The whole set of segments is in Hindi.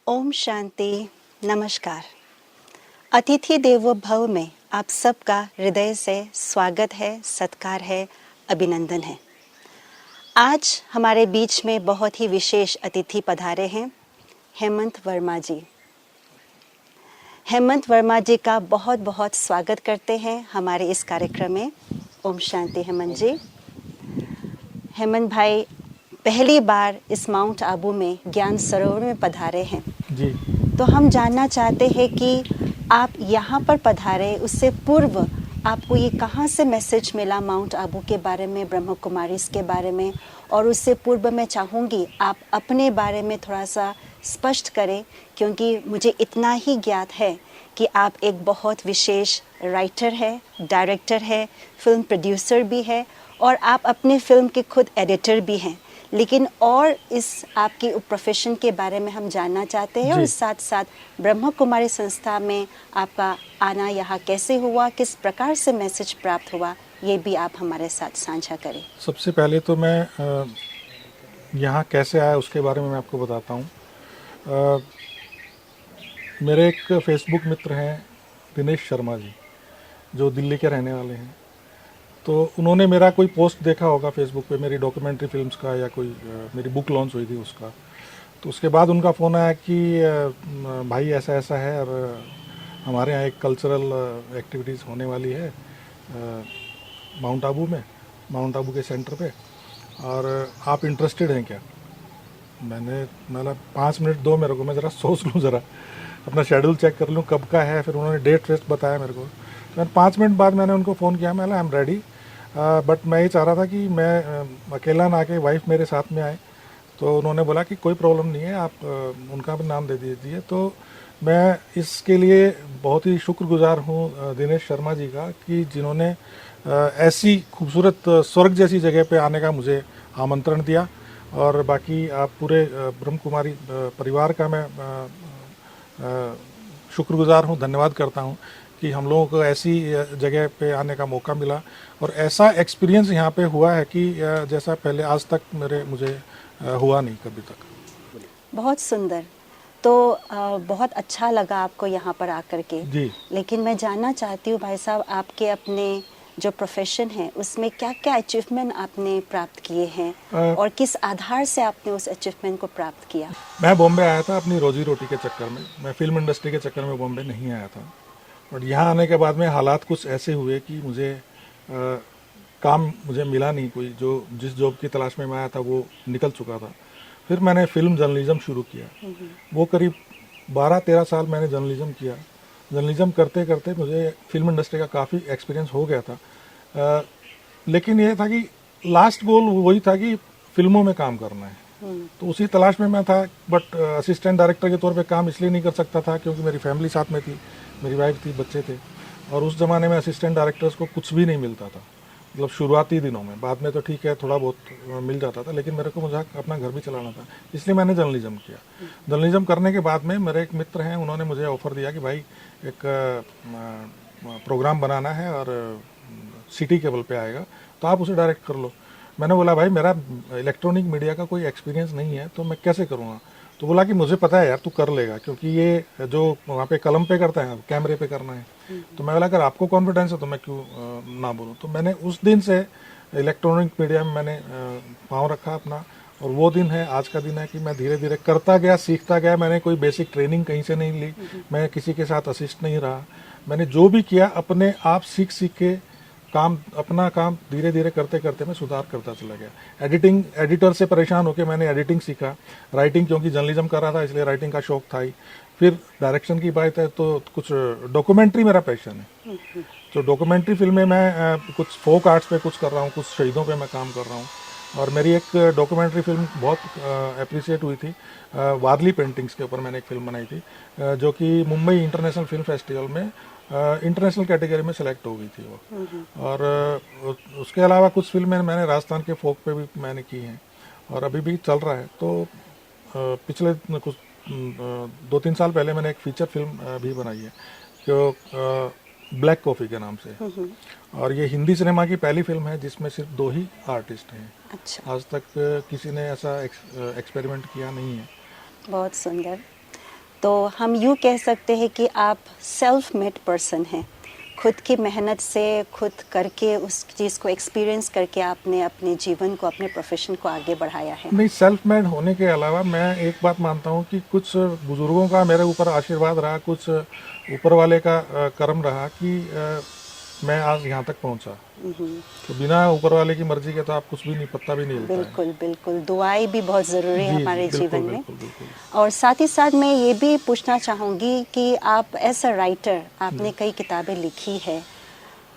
ओम शांति, नमस्कार। अतिथि देवो भव में आप सबका हृदय से स्वागत है, सत्कार है, अभिनंदन है। आज हमारे बीच में बहुत ही विशेष अतिथि पधारे हैं, हेमंत वर्मा जी। हेमंत वर्मा जी का बहुत बहुत स्वागत करते हैं हमारे इस कार्यक्रम में। ओम शांति हेमंत जी। हेमंत भाई पहली बार इस माउंट आबू में ज्ञान सरोवर में पधारे हैं जी। तो हम जानना चाहते हैं कि आप यहाँ पर पधारे उससे पूर्व आपको ये कहाँ से मैसेज मिला माउंट आबू के बारे में, ब्रह्म कुमारीज के बारे में, और उससे पूर्व मैं चाहूँगी आप अपने बारे में थोड़ा सा स्पष्ट करें, क्योंकि मुझे इतना ही ज्ञात है कि आप एक बहुत विशेष राइटर है, डायरेक्टर है, फिल्म प्रोड्यूसर भी है और आप अपने फिल्म के खुद एडिटर भी हैं। लेकिन और इस आपकी प्रोफेशन के बारे में हम जानना चाहते हैं और साथ साथ ब्रह्म कुमारी संस्था में आपका आना यहाँ कैसे हुआ, किस प्रकार से मैसेज प्राप्त हुआ, ये भी आप हमारे साथ साझा करें। सबसे पहले तो मैं यहाँ कैसे आया उसके बारे में मैं आपको बताता हूँ। मेरे एक फेसबुक मित्र हैं दिनेश शर्मा जी, जो दिल्ली के रहने वाले हैं। तो उन्होंने मेरा कोई पोस्ट देखा होगा फेसबुक पे, मेरी डॉक्यूमेंट्री फिल्म्स का या कोई मेरी बुक लॉन्च हुई थी उसका। तो उसके बाद उनका फ़ोन आया कि भाई ऐसा ऐसा है और हमारे यहाँ एक कल्चरल एक्टिविटीज़ होने वाली है माउंट आबू के सेंटर पे, और आप इंटरेस्टेड हैं क्या। मैंने मतलब 5 मिनट दो मेरे को, मैं ज़रा सोच लूँ, ज़रा अपना शेड्यूल चेक कर लूँ कब का है। फिर उन्होंने डेट वेस्ट बताया मेरे को। तो 5 मिनट बाद मैंने उनको फ़ोन किया, मैं आई एम रेडी, बट मैं ये चाह रहा था कि मैं अकेला ना आके वाइफ मेरे साथ में आए। तो उन्होंने बोला कि कोई प्रॉब्लम नहीं है, आप उनका भी नाम दे दीजिए। तो मैं इसके लिए बहुत ही शुक्रगुजार हूँ दिनेश शर्मा जी का, कि जिन्होंने ऐसी खूबसूरत स्वर्ग जैसी जगह पे आने का मुझे आमंत्रण दिया। और बाकी आप पूरे ब्रह्म कुमारी परिवार का मैं शुक्रगुजार हूँ, धन्यवाद करता हूँ कि हम लोगों को ऐसी जगह पे आने का मौका मिला और ऐसा एक्सपीरियंस यहाँ पे हुआ है कि जैसा पहले आज तक मुझे हुआ नहीं कभी तक। बहुत सुंदर। तो बहुत अच्छा लगा आपको यहाँ पर आकर के जी। लेकिन मैं जानना चाहती हूँ भाई साहब, आपके अपने जो प्रोफेशन है उसमें क्या क्या अचीवमेंट आपने प्राप्त किए हैं और किस आधार से आपने उस अचीवमेंट को प्राप्त किया। मैं बॉम्बे आया था अपनी रोजी रोटी के चक्कर में, मैं फिल्म इंडस्ट्री के चक्कर में बॉम्बे नहीं आया था। और यहाँ आने के बाद में हालात कुछ ऐसे हुए कि मुझे काम मुझे मिला नहीं, कोई जो जिस जॉब की तलाश में मैं आया था वो निकल चुका था। फिर मैंने फिल्म जर्नलिज्म शुरू किया। वो करीब 12-13 साल मैंने जर्नलिज्म किया। जर्नलिज्म करते करते मुझे फिल्म इंडस्ट्री का काफ़ी एक्सपीरियंस हो गया था। लेकिन ये था कि लास्ट गोल वही था कि फिल्मों में काम करना है। तो उसी तलाश में मैं था, बट असिस्टेंट डायरेक्टर के तौर पे काम इसलिए नहीं कर सकता था क्योंकि मेरी फैमिली साथ में थी, मेरी वाइफ थी, बच्चे थे। और उस ज़माने में असिस्टेंट डायरेक्टर्स को कुछ भी नहीं मिलता था, मतलब शुरुआती दिनों में। बाद में तो ठीक है थोड़ा बहुत मिल जाता था, लेकिन मेरे को मुझे अपना घर भी चलाना था, इसलिए मैंने जर्नलिज्म किया। जर्नलिज्म करने के बाद में मेरे एक मित्र हैं, उन्होंने मुझे ऑफ़र दिया कि भाई एक प्रोग्राम बनाना है और सिटी केबल पे आएगा, तो आप उसे डायरेक्ट कर लो। मैंने बोला भाई मेरा इलेक्ट्रॉनिक मीडिया का कोई एक्सपीरियंस नहीं है, तो मैं कैसे करूँगा। तो बोला कि मुझे पता है यार तू कर लेगा, क्योंकि ये जो वहाँ पे कलम पे करता है कैमरे पे करना है। तो मैं बोला अगर आपको कॉन्फिडेंस है तो मैं क्यों ना बोलूँ। तो मैंने उस दिन से इलेक्ट्रॉनिक मीडिया में मैंने पाँव रखा अपना, और वो दिन है आज का दिन है कि मैं धीरे धीरे करता गया, सीखता गया। मैंने कोई बेसिक ट्रेनिंग कहीं से नहीं ली, मैं किसी के साथ असिस्ट नहीं रहा। मैंने जो भी किया अपने आप सीख के अपना काम धीरे धीरे करते करते मैं सुधार करता चला गया। एडिटर से परेशान होकर मैंने एडिटिंग सीखा, राइटिंग, क्योंकि जर्नलिज्म कर रहा था इसलिए राइटिंग का शौक था ही। फिर डायरेक्शन की बात है तो कुछ डॉक्यूमेंट्री मेरा पैशन है, तो डॉक्यूमेंट्री फिल्में मैं कुछ फोक आर्ट्स पे कुछ कर रहा हूँ, कुछ शहीदों पे मैं काम कर रहा हूँ। और मेरी एक डॉक्यूमेंट्री फिल्म बहुत अप्रिशिएट हुई थी, वारली पेंटिंग्स के ऊपर मैंने एक फिल्म बनाई थी, जो कि मुंबई इंटरनेशनल फिल्म फेस्टिवल में इंटरनेशनल कैटेगरी में सेलेक्ट हो गई थी वो। और उसके अलावा कुछ फिल्में मैंने राजस्थान के फोक पे भी मैंने की हैं और अभी भी चल रहा है। तो पिछले कुछ 2-3 साल पहले मैंने एक फीचर फिल्म भी बनाई है जो ब्लैक कॉफ़ी के नाम से, और ये हिंदी सिनेमा की पहली फिल्म है जिसमें सिर्फ 2 ही आर्टिस्ट हैं। अच्छा। आज तक किसी ने ऐसा एक्सपेरिमेंट किया नहीं है। बहुत सुंदर। तो हम यूँ कह सकते हैं कि आप सेल्फ मेड पर्सन हैं। खुद की मेहनत से खुद करके उस चीज़ को एक्सपीरियंस करके आपने अपने जीवन को, अपने प्रोफेशन को आगे बढ़ाया है। नहीं, सेल्फ मेड होने के अलावा मैं एक बात मानता हूँ कि कुछ बुजुर्गों का मेरे ऊपर आशीर्वाद रहा, कुछ ऊपर वाले का कर्म रहा कि मैं आज यहाँ तक पहुँचा। तो बिना ऊपर वाले की मर्जी के तो आप कुछ भी नहीं, पत्ता भी नहीं हिलता है। बिल्कुल बिल्कुल, दुआएं भी बहुत ज़रूरी है जी, हमारे बिल्कुल, जीवन में। बिल्कुल, बिल्कुल। और साथ ही साथ मैं ये भी पूछना चाहूँगी कि आप एज अ राइटर, आपने कई किताबें लिखी है,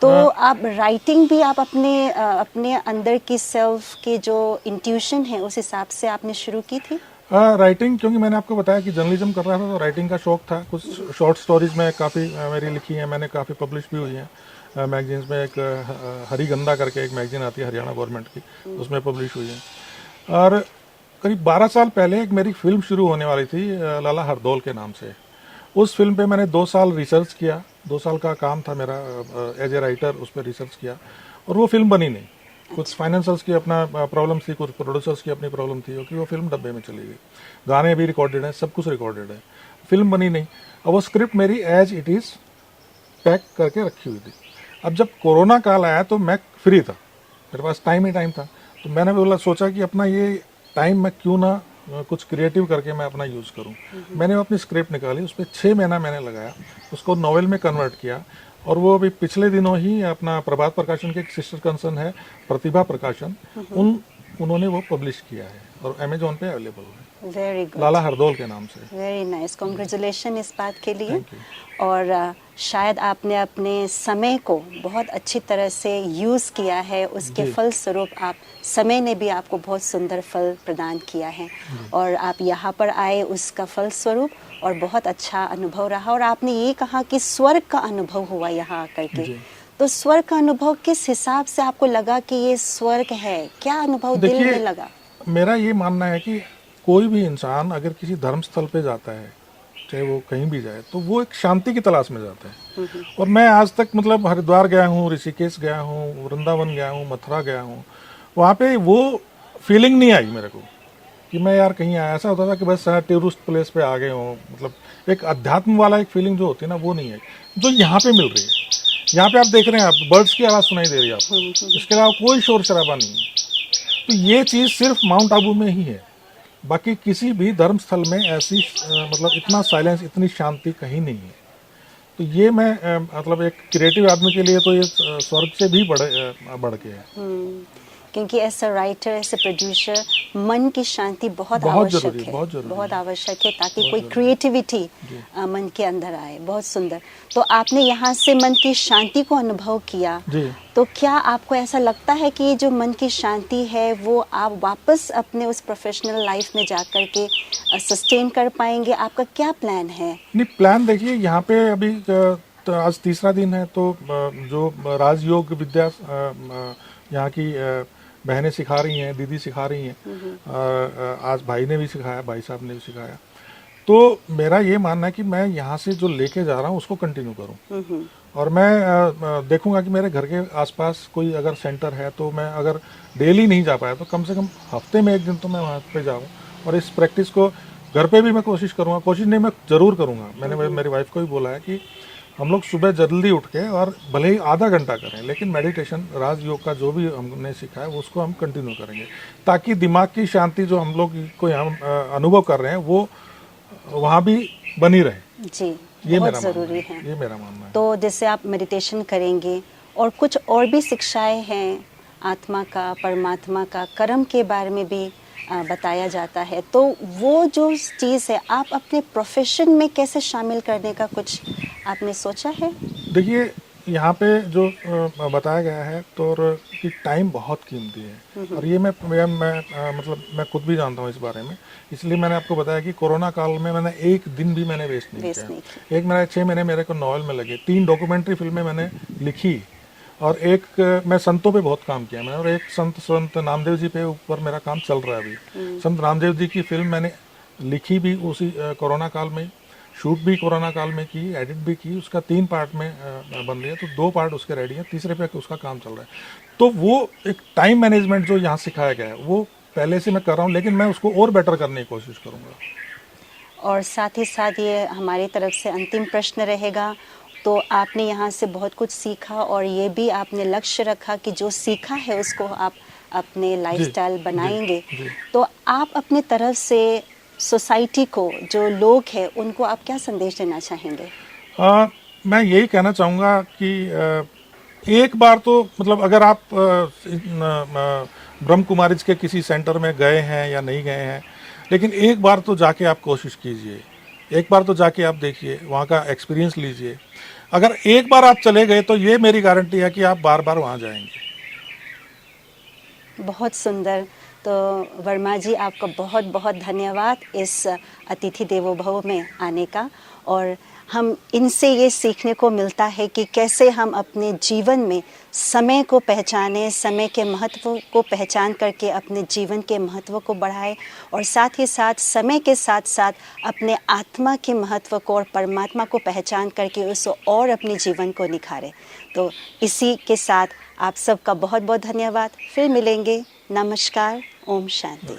तो आप राइटिंग भी आप अपने अंदर की सेल्फ की जो इंट्यूशन है उस हिसाब से आपने शुरू की थी? राइटिंग, क्योंकि मैंने आपको बताया कि जर्नलिज्म कर रहा था तो राइटिंग का शौक था। कुछ शॉर्ट स्टोरीज में काफ़ी मेरी लिखी हैं, मैंने काफ़ी पब्लिश भी हुई हैं मैगजीन्स में। एक हरिगंधा करके एक मैगजीन आती है हरियाणा गवर्नमेंट की, उसमें पब्लिश हुई है। और करीब 12 साल पहले एक मेरी फिल्म शुरू होने वाली थी लाला हरदौल के नाम से। उस फिल्म पे मैंने 2 साल रिसर्च किया, 2 साल का काम था मेरा एज ए राइटर, उस पर रिसर्च किया और वो फिल्म बनी नहीं। कुछ फाइनेंसर्स की अपना प्रॉब्लम्स थी, कुछ प्रोड्यूसर्स की अपनी प्रॉब्लम थी, क्योंकि वो फिल्म डब्बे में चली गई। गाने भी रिकॉर्डेड हैं, सब कुछ रिकॉर्डेड है, फिल्म बनी नहीं। अब वो स्क्रिप्ट मेरी एज इट इज़ पैक करके रखी हुई थी। अब जब कोरोना काल आया तो मैं फ्री था, मेरे पास टाइम ही टाइम था, तो मैंने बोला, सोचा कि अपना ये टाइम मैं क्यों ना कुछ क्रिएटिव करके मैं अपना यूज़ करूं। मैंने अपनी स्क्रिप्ट निकाली, उस पर 6 महीना मैंने लगाया, उसको नॉवेल में कन्वर्ट किया और वो अभी पिछले दिनों ही अपना प्रभात प्रकाशन के एक सिस्टर कंसर्न है प्रतिभा प्रकाशन, उन्होंने वो पब्लिश किया है और अमेजोन पे अवेलेबल है। वेरी गुड, लाला हरदौल के नाम से। वेरी नाइस, कॉन्ग्रेचुलेशन इस बात के लिए। Thank you. और शायद आपने अपने समय को बहुत अच्छी तरह से यूज़ किया है, उसके जी। फलस्वरूप आप समय ने भी आपको बहुत सुंदर फल प्रदान किया है और आप यहाँ पर आए उसका फलस्वरूप, और बहुत अच्छा अनुभव रहा। और आपने ये कहा कि स्वर्ग का अनुभव हुआ यहाँ आकर के, जी। तो स्वर्ग का अनुभव किस हिसाब से आपको लगा कि ये स्वर्ग है? क्या अनुभव दिल देखिए, में लगा? मेरा ये मानना है कि कोई भी इंसान अगर किसी धर्म स्थल पे जाता है, चाहे वो कहीं भी जाए, तो वो एक शांति की तलाश में जाता है। और मैं आज तक मतलब हरिद्वार गया हूँ, ऋषिकेश गया हूँ, वृंदावन गया हूँ, मथुरा गया हूँ, वहाँ पे वो फीलिंग नहीं आई मेरे को कि मैं यार कहीं आया। ऐसा होता था कि बस टूरिस्ट प्लेस पे आ गए हों, मतलब एक अध्यात्म वाला एक फीलिंग जो होती है ना, वो नहीं है जो यहाँ पे मिल रही है। यहाँ पे आप देख रहे हैं, आप बर्ड्स की आवाज़ सुनाई दे रही है आपको, इसके अलावा कोई शोर शराबा नहीं है। तो ये चीज़ सिर्फ माउंट आबू में ही है, बाकी किसी भी धर्म स्थल में ऐसी मतलब इतना साइलेंस, इतनी शांति कहीं नहीं है। तो ये मैं मतलब एक क्रिएटिव आदमी के लिए तो ये स्वर्ग से भी बढ़ के है। क्योंकि as a writer, as a producer, मन की शांति बहुत बहुत आवश्यक जरूरी, है, बहुत जरूरी बहुत है। आवश्यक है, ताकि कोई क्रिएटिविटी मन के अंदर आए। बहुत सुंदर। तो आपने यहाँ से मन की शांति को अनुभव किया, जी। तो क्या आपको ऐसा लगता है कि ये जो मन की शांति है वो आप वापस अपने उस प्रोफेशनल लाइफ में जाकर के सस्टेन कर पाएंगे? आपका क्या प्लान है? नहीं, प्लान देखिए, यहाँ पे अभी तो आज तीसरा दिन है, तो जो राजयोग विद्या यहाँ की बहनें सिखा रही हैं, दीदी सिखा रही हैं, आज भाई ने भी सिखाया, भाई साहब ने भी सिखाया। तो मेरा ये मानना है कि मैं यहाँ से जो लेके जा रहा हूँ उसको कंटिन्यू करूँ। और मैं देखूंगा कि मेरे घर के आसपास कोई अगर सेंटर है, तो मैं अगर डेली नहीं जा पाया तो कम से कम हफ्ते में एक दिन तो मैं वहाँ पे जाऊँ। और इस प्रैक्टिस को घर पे भी मैं कोशिश करूँगा, कोशिश नहीं, मैं ज़रूर करूँगा। मैंने मेरी वाइफ को भी बोला है कि हम लोग सुबह जल्दी उठ के, और भले ही आधा घंटा करें, लेकिन मेडिटेशन, राजयोग का जो भी हमने सीखा है उसको हम कंटिन्यू करेंगे, ताकि दिमाग की शांति जो हम लोग को यहाँ अनुभव कर रहे हैं वो वहाँ भी बनी रहे। जी, ये बहुत मेरा ज़रूरी मानना है। ये मेरा मानना है। तो जैसे आप मेडिटेशन करेंगे और कुछ और भी शिक्षाएं हैं, आत्मा का, परमात्मा का, कर्म के बारे में भी बताया जाता है, तो वो जो चीज़ है आप अपने प्रोफेशन में कैसे शामिल करने का कुछ आपने सोचा है? देखिए, यहाँ पे जो बताया गया है तो कि टाइम बहुत कीमती है, और ये मैं मतलब मैं खुद भी जानता हूँ इस बारे में। इसलिए मैंने आपको बताया कि कोरोना काल में मैंने एक दिन भी मैंने वेस्ट नहीं किया। एक मेरा 6 महीने मेरे को नॉवल में लगे, 3 डॉक्यूमेंट्री फिल्में मैंने लिखी, और एक मैं संतों पे बहुत काम किया मैंने, और एक संत नामदेव जी पे ऊपर मेरा काम चल रहा है अभी। संत नामदेव जी की फिल्म मैंने लिखी भी उसी कोरोना काल में, शूट भी कोरोना काल में की, एडिट भी की, उसका 3 पार्ट में बन रही है, तो 2 पार्ट उसके रेडी हैं, तीसरे पे उसका काम चल रहा है। तो वो एक टाइम मैनेजमेंट जो यहाँ सिखाया गया है वो पहले से मैं कर रहा हूँ, लेकिन मैं उसको और बेटर करने की कोशिश करूँगा। और साथ ही साथ ये हमारी तरफ से अंतिम प्रश्न रहेगा। तो आपने यहाँ से बहुत कुछ सीखा और ये भी आपने लक्ष्य रखा कि जो सीखा है उसको आप अपने लाइफस्टाइल बनाएंगे। जी। तो आप अपने तरफ से सोसाइटी को, जो लोग हैं, उनको आप क्या संदेश देना चाहेंगे? मैं यही कहना चाहूँगा कि एक बार तो मतलब अगर आप ब्रह्म कुमारीज के किसी सेंटर में गए हैं या नहीं गए हैं, लेकिन एक बार तो जाके आप कोशिश कीजिए, एक बार तो जाके आप देखिए, वहाँ का एक्सपीरियंस लीजिए। अगर एक बार आप चले गए तो ये मेरी गारंटी है कि आप बार बार वहाँ जाएंगे। बहुत सुंदर। तो वर्मा जी, आपका बहुत बहुत धन्यवाद इस अतिथि देवो भव में आने का। और हम इनसे ये सीखने को मिलता है कि कैसे हम अपने जीवन में समय को पहचानें, समय के महत्व को पहचान करके अपने जीवन के महत्व को बढ़ाएं, और साथ ही साथ समय के साथ साथ अपने आत्मा के महत्व को और परमात्मा को पहचान करके उसको और अपने जीवन को निखारें। तो इसी के साथ आप सबका बहुत बहुत धन्यवाद। फिर मिलेंगे। नमस्कार। ओम शांति।